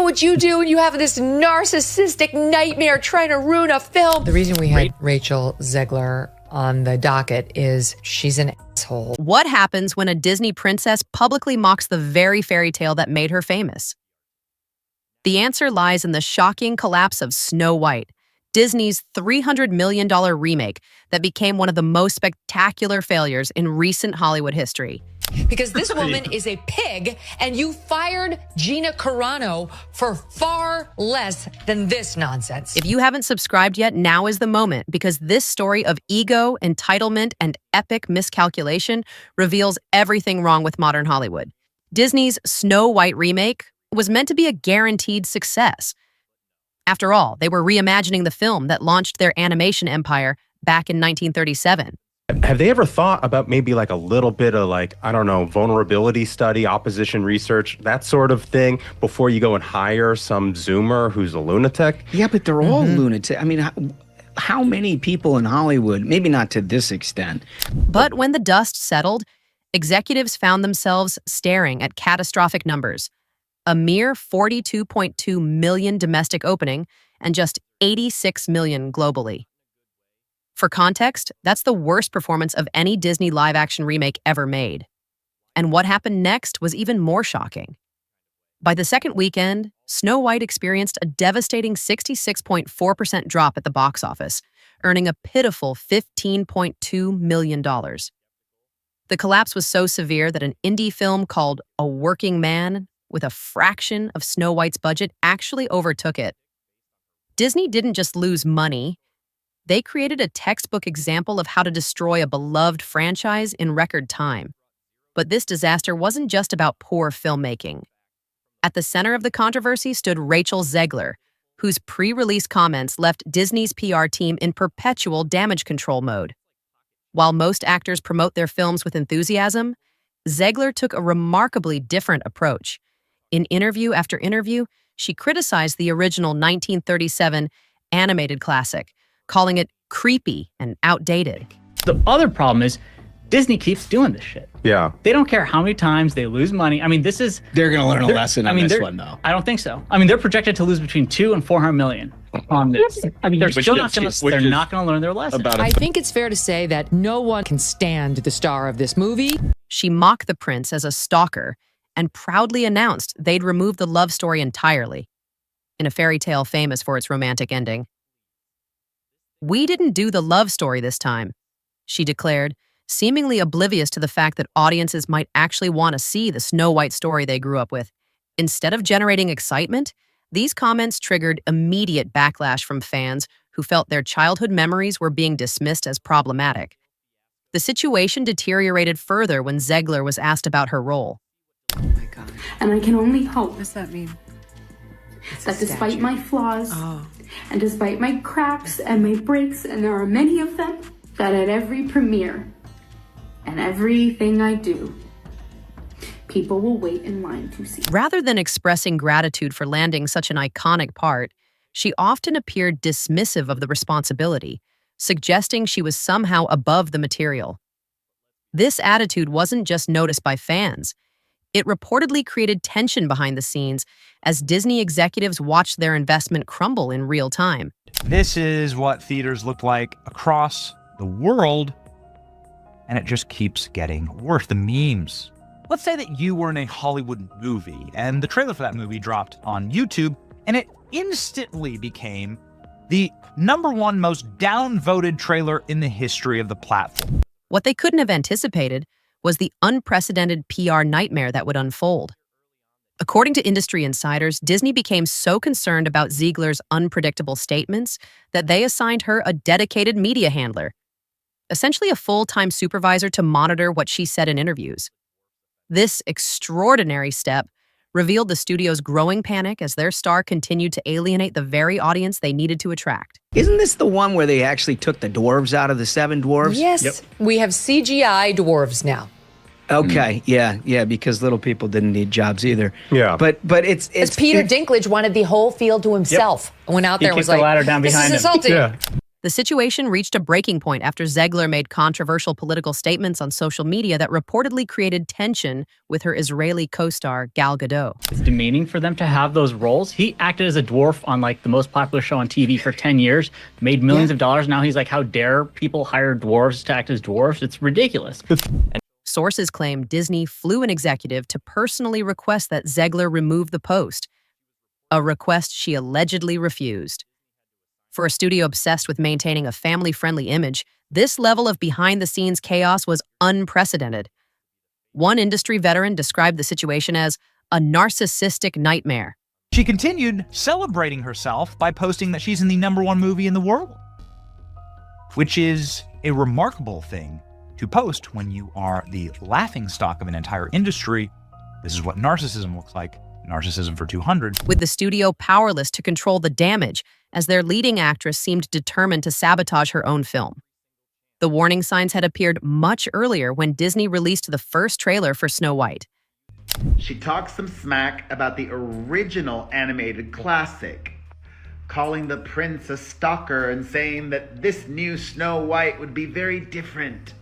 what you do, and you have this narcissistic nightmare trying to ruin a film. The reason we had Rachel Zegler on the docket is she's an asshole. What happens when a Disney princess publicly mocks the very fairy tale that made her famous? The answer lies in the shocking collapse of Snow White, Disney's $300 million remake that became one of the most spectacular failures in recent Hollywood history. Because this woman is a pig, and you fired Gina Carano for far less than this nonsense. If you haven't subscribed yet, now is the moment, because this story of ego, entitlement, and epic miscalculation reveals everything wrong with modern Hollywood. Disney's Snow White remake was meant to be a guaranteed success. After all, they were reimagining the film that launched their animation empire back in 1937. Have they ever thought about maybe like a little bit of like, I don't know, vulnerability study, opposition research, that sort of thing before you go and hire some Zoomer who's a lunatic? Yeah, but they're all lunatic. I mean, how many people in Hollywood, maybe not to this extent. But when the dust settled, executives found themselves staring at catastrophic numbers. A mere 42.2 million domestic opening and just 86 million globally. For context, that's the worst performance of any Disney live-action remake ever made. And what happened next was even more shocking. By the second weekend, Snow White experienced a devastating 66.4% drop at the box office, earning a pitiful $15.2 million. The collapse was so severe that an indie film called A Working Man, with a fraction of Snow White's budget, actually overtook it. Disney didn't just lose money. They created a textbook example of how to destroy a beloved franchise in record time. But this disaster wasn't just about poor filmmaking. At the center of the controversy stood Rachel Zegler, whose pre-release comments left Disney's PR team in perpetual damage control mode. While most actors promote their films with enthusiasm, Zegler took a remarkably different approach. In interview after interview, she criticized the original 1937 animated classic, calling it creepy and outdated. The other problem is Disney keeps doing this shit. Yeah. They don't care how many times they lose money. I mean, this is... They're going to learn a lesson on this one, though. I don't think so. I mean, they're projected to lose between $200 and $400 million on this. I mean, they're still not going to learn their lesson. I think it's fair to say that no one can stand the star of this movie. She mocked the prince as a stalker and proudly announced they'd remove the love story entirely, in a fairy tale famous for its romantic ending. "We didn't do the love story this time," she declared, seemingly oblivious to the fact that audiences might actually want to see the Snow White story they grew up with. Instead of generating excitement, these comments triggered immediate backlash from fans who felt their childhood memories were being dismissed as problematic. The situation deteriorated further when Zegler was asked about her role. Oh my God. And I can only hope. What does that mean? That despite my flaws, and despite my cracks and my breaks, and there are many of them, that at every premiere and everything I do, people will wait in line to see. Rather than expressing gratitude for landing such an iconic part, she often appeared dismissive of the responsibility, suggesting she was somehow above the material. This attitude wasn't just noticed by fans. It reportedly created tension behind the scenes as Disney executives watched their investment crumble in real time. This is what theaters look like across the world, and it just keeps getting worse. The memes. Let's say that you were in a Hollywood movie, and the trailer for that movie dropped on YouTube, and it instantly became the #1 most downvoted trailer in the history of the platform. What they couldn't have anticipated was the unprecedented PR nightmare that would unfold. According to industry insiders, Disney became so concerned about Zegler's unpredictable statements that they assigned her a dedicated media handler, essentially a full-time supervisor to monitor what she said in interviews. This extraordinary step revealed the studio's growing panic as their star continued to alienate the very audience they needed to attract. Isn't this the one where they actually took the dwarves out of the 7 dwarves? Yes, Yep. we have CGI dwarves now. Okay, yeah, because little people didn't need jobs either. Yeah. But it's Peter Dinklage wanted the whole field to himself. Went out there and was kicked the like, ladder down this behind is him. insulting. Yeah. The situation reached a breaking point after Zegler made controversial political statements on social media that reportedly created tension with her Israeli co-star Gal Gadot. It's demeaning for them to have those roles. He acted as a dwarf on like the most popular show on TV for 10 years, made millions of dollars. Now he's like, how dare people hire dwarves to act as dwarves? It's ridiculous. Sources claim Disney flew an executive to personally request that Zegler remove the post, a request she allegedly refused. For a studio obsessed with maintaining a family-friendly image, this level of behind-the-scenes chaos was unprecedented. One industry veteran described the situation as a narcissistic nightmare. She continued celebrating herself by posting that she's in the #1 movie in the world, which is a remarkable thing to post when you are the laughingstock of an entire industry. This is what narcissism looks like. Narcissism for 200. With the studio powerless to control the damage, as their leading actress seemed determined to sabotage her own film. The warning signs had appeared much earlier when Disney released the first trailer for Snow White. She talks some smack about the original animated classic, calling the prince a stalker and saying that this new Snow White would be very different.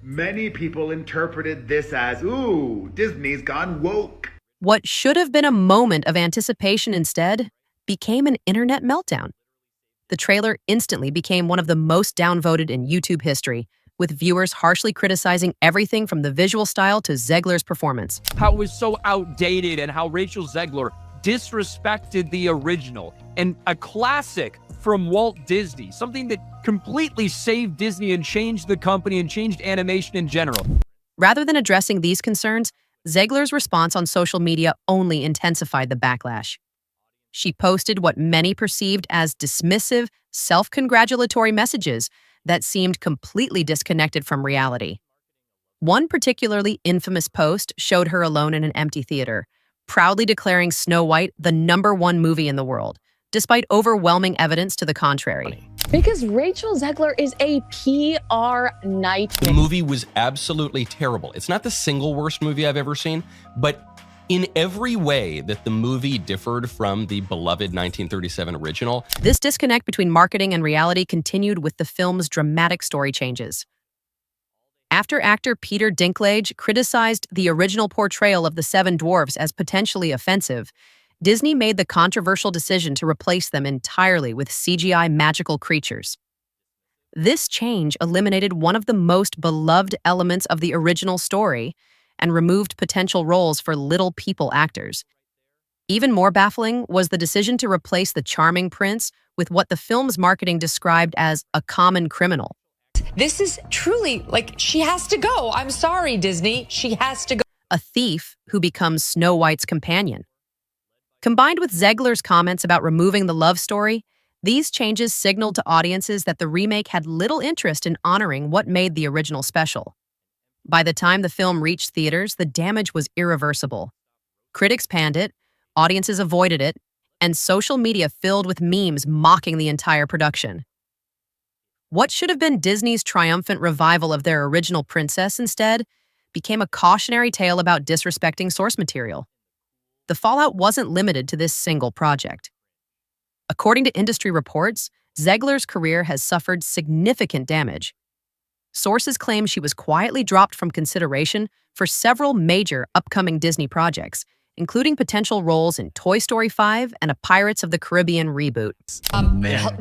Many people interpreted this as, ooh, Disney's gone woke. What should have been a moment of anticipation instead became an internet meltdown. The trailer instantly became one of the most downvoted in YouTube history, with viewers harshly criticizing everything from the visual style to Zegler's performance. How it was so outdated and how Rachel Zegler disrespected the original and a classic from Walt Disney, something that completely saved Disney and changed the company and changed animation in general. Rather than addressing these concerns, Zegler's response on social media only intensified the backlash. She posted what many perceived as dismissive, self-congratulatory messages that seemed completely disconnected from reality. One particularly infamous post showed her alone in an empty theater, proudly declaring Snow White the #1 movie in the world, despite overwhelming evidence to the contrary. Because Rachel Zegler is a PR nightmare. The movie was absolutely terrible. It's not the single worst movie I've ever seen, but in every way that the movie differed from the beloved 1937 original. This disconnect between marketing and reality continued with the film's dramatic story changes. After actor Peter Dinklage criticized the original portrayal of the Seven Dwarfs as potentially offensive, Disney made the controversial decision to replace them entirely with CGI magical creatures. This change eliminated one of the most beloved elements of the original story and removed potential roles for little people actors. Even more baffling was the decision to replace the charming prince with what the film's marketing described as a common criminal. This is truly, like, she has to go. I'm sorry, Disney. She has to go. A thief who becomes Snow White's companion. Combined with Zegler's comments about removing the love story, these changes signaled to audiences that the remake had little interest in honoring what made the original special. By the time the film reached theaters, the damage was irreversible. Critics panned it, audiences avoided it, and social media filled with memes mocking the entire production. What should have been Disney's triumphant revival of their original princess instead became a cautionary tale about disrespecting source material. The fallout wasn't limited to this single project. According to industry reports, Zegler's career has suffered significant damage. Sources claim she was quietly dropped from consideration for several major upcoming Disney projects, including potential roles in Toy Story 5 and a Pirates of the Caribbean reboot.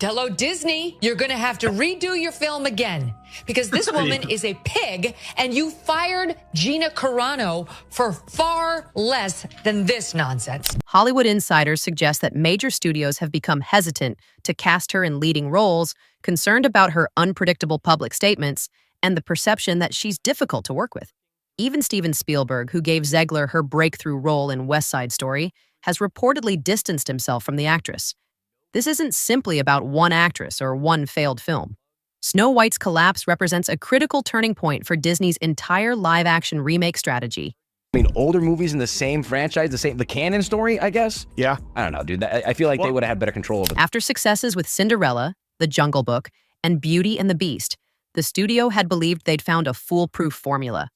Hello, Disney. You're going to have to redo your film again because this woman is a pig and you fired Gina Carano for far less than this nonsense. Hollywood insiders suggest that major studios have become hesitant to cast her in leading roles, concerned about her unpredictable public statements and the perception that she's difficult to work with. Even Steven Spielberg, who gave Zegler her breakthrough role in West Side Story, has reportedly distanced himself from the actress. This isn't simply about one actress or one failed film. Snow White's collapse represents a critical turning point for Disney's entire live-action remake strategy. I mean, older movies in the same franchise, the canon story, I guess? Yeah. I don't know, dude. I feel like they would have had better control of it. After successes with Cinderella, The Jungle Book, and Beauty and the Beast, the studio had believed they'd found a foolproof formula.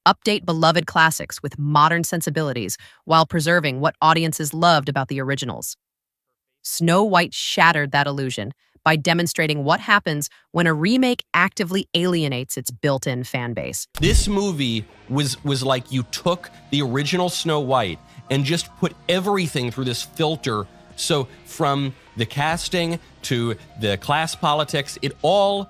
Update beloved classics with modern sensibilities while preserving what audiences loved about the originals. Snow White shattered that illusion, by demonstrating what happens when a remake actively alienates its built-in fan base. This movie was like you took the original Snow White and just put everything through this filter. So from the casting to the class politics, it all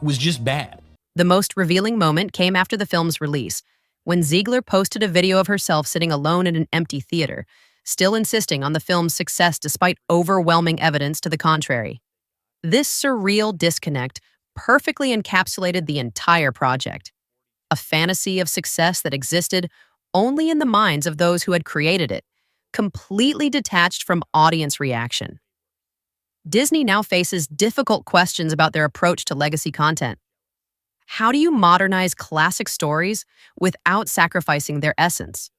was just bad. The most revealing moment came after the film's release, when Zegler posted a video of herself sitting alone in an empty theater, still insisting on the film's success despite overwhelming evidence to the contrary. This surreal disconnect perfectly encapsulated the entire project, a fantasy of success that existed only in the minds of those who had created it, completely detached from audience reaction. Disney now faces difficult questions about their approach to legacy content. How do you modernize classic stories without sacrificing their essence?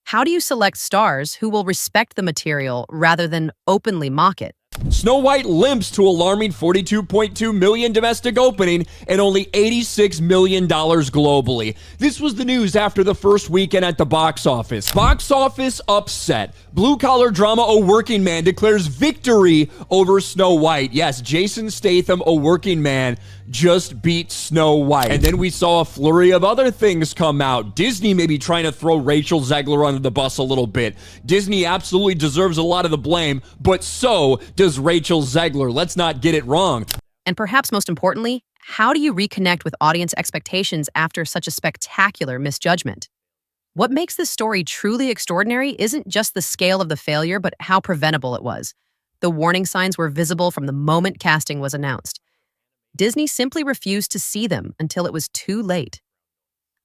How do you select stars who will respect the material rather than openly mock it? Snow White limps to alarming $42.2 million domestic opening and only $86 million globally. This was the news after the first weekend at the box office. Box office upset. Blue-collar drama A Working Man declares victory over Snow White. Yes, Jason Statham, A Working Man, just beat Snow White. And then we saw a flurry of other things come out. Disney may be trying to throw Rachel Zegler under the bus a little bit. Disney absolutely deserves a lot of the blame, but so does Rachel Zegler. Let's not get it wrong. And perhaps most importantly, how do you reconnect with audience expectations after such a spectacular misjudgment? What makes this story truly extraordinary isn't just the scale of the failure, but how preventable it was. The warning signs were visible from the moment casting was announced. Disney simply refused to see them until it was too late.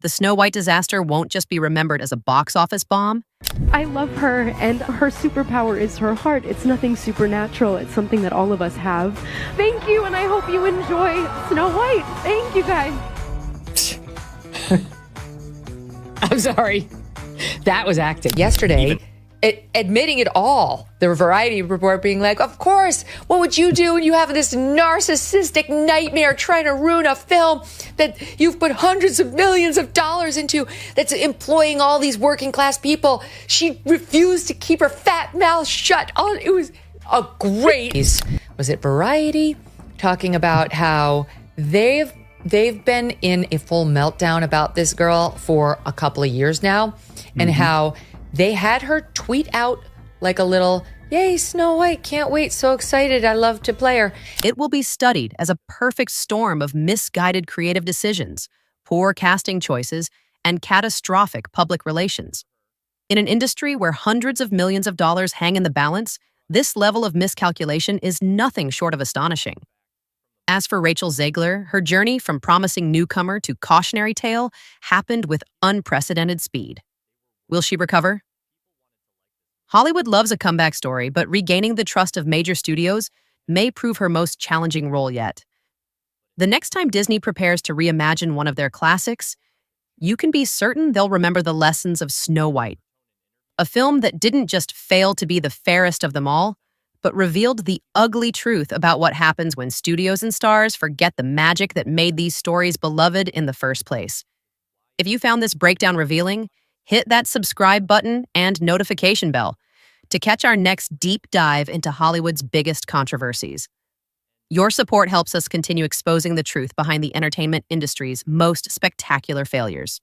The Snow White disaster won't just be remembered as a box office bomb. I love her, and her superpower is her heart. It's nothing supernatural. It's something that all of us have. Thank you, and I hope you enjoy Snow White. Thank you, guys. I'm sorry. That was acting. Yesterday, admitting it all. The Variety report being like, of course, what would you do when you have this narcissistic nightmare trying to ruin a film that you've put hundreds of millions of dollars into, that's employing all these working class people? She refused to keep her fat mouth shut. It was a great... Was it Variety talking about how they've been in a full meltdown about this girl for a couple of years now, and how they had her tweet out like a little, yay, Snow White, can't wait, so excited, I love to play her. It will be studied as a perfect storm of misguided creative decisions, poor casting choices, and catastrophic public relations. In an industry where hundreds of millions of dollars hang in the balance, this level of miscalculation is nothing short of astonishing. As for Rachel Zegler, her journey from promising newcomer to cautionary tale happened with unprecedented speed. Will she recover? Hollywood loves a comeback story, but regaining the trust of major studios may prove her most challenging role yet. The next time Disney prepares to reimagine one of their classics, you can be certain they'll remember the lessons of Snow White, a film that didn't just fail to be the fairest of them all, but revealed the ugly truth about what happens when studios and stars forget the magic that made these stories beloved in the first place. If you found this breakdown revealing, hit that subscribe button and notification bell to catch our next deep dive into Hollywood's biggest controversies. Your support helps us continue exposing the truth behind the entertainment industry's most spectacular failures.